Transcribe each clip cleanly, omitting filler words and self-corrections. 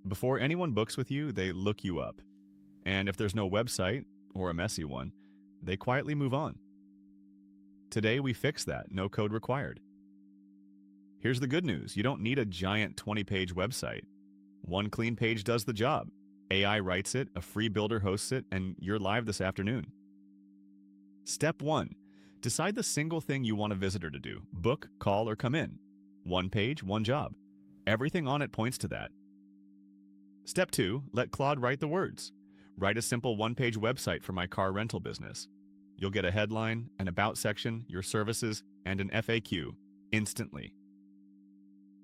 Before anyone books with you, they look you up. And if there's no website, or a messy one, they quietly move on. Today we fix that, no code required. Here's the good news, you don't need a giant 20-page website. One clean page does the job. AI writes it, a free builder hosts it, and you're live this afternoon. Step 1. Decide the single thing you want a visitor to do. Book, call, or come in. One page, one job. Everything on it points to that. Step 2. Let Claude write the words. Write a simple one-page website for my car rental business. You'll get a headline, an about section, your services, and an FAQ instantly.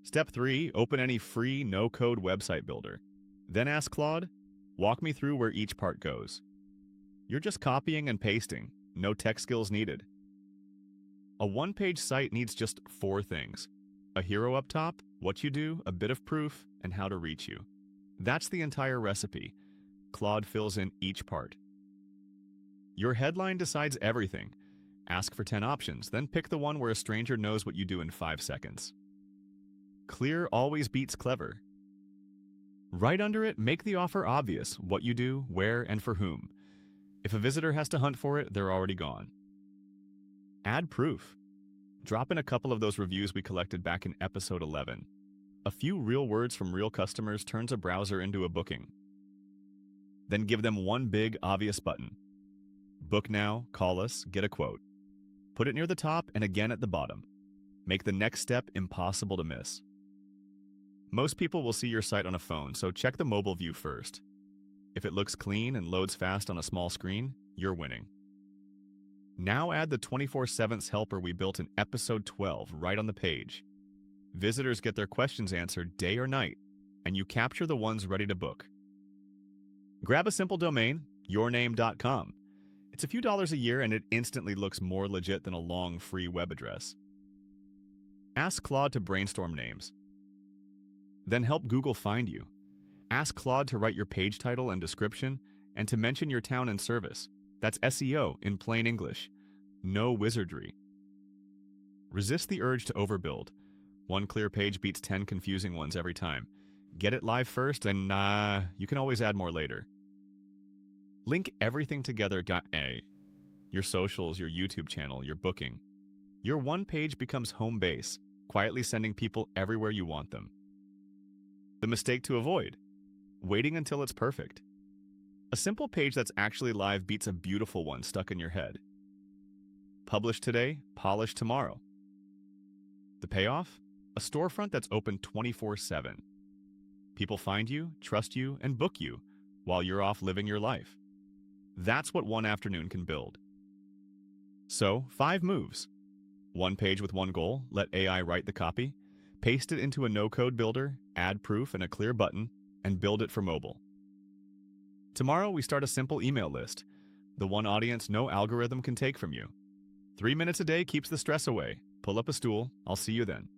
Step 3. Open any free, no-code website builder. Then ask Claude, walk me through where each part goes. You're just copying and pasting, no tech skills needed. A one-page site needs just 4 things. A hero up top, what you do, a bit of proof, and how to reach you. That's the entire recipe. Claude fills in each part. Your headline decides everything. Ask for 10 options, then pick the one where a stranger knows what you do in 5 seconds. Clear always beats clever. Right under it, make the offer obvious, what you do, where, and for whom. If a visitor has to hunt for it, they're already gone. Add proof. Drop in a couple of those reviews we collected back in episode 11. A few real words from real customers turns a browser into a booking. Then give them one big, obvious button. Book now, call us, get a quote. Put it near the top and again at the bottom. Make the next step impossible to miss. Most people will see your site on a phone, so check the mobile view first. If it looks clean and loads fast on a small screen, you're winning. Now add the 24/7 helper we built in episode 12 right on the page. Visitors get their questions answered day or night, and you capture the ones ready to book. Grab a simple domain, yourname.com. It's a few dollars a year and it instantly looks more legit than a long free web address. Ask Claude to brainstorm names. Then help Google find you. Ask Claude to write your page title and description and to mention your town and service. That's SEO in plain English. No wizardry. Resist the urge to overbuild. One clear page beats 10 confusing ones every time. Get it live first and you can always add more later. Link everything together. Your socials, your YouTube channel, your booking. Your one page becomes home base, quietly sending people everywhere you want them. The mistake to avoid: waiting until it's perfect. A simple page that's actually live beats a beautiful one stuck in your head. Publish today, polish tomorrow. The payoff? A storefront that's open 24/7. People find you, trust you, and book you while you're off living your life. That's what one afternoon can build. So, 5 moves. One page with one goal, let AI write the copy, paste it into a no-code builder, add proof and a clear button, and build it for mobile. Tomorrow, we start a simple email list, the one audience no algorithm can take from you. 3 minutes a day keeps the stress away. Pull up a stool. I'll see you then.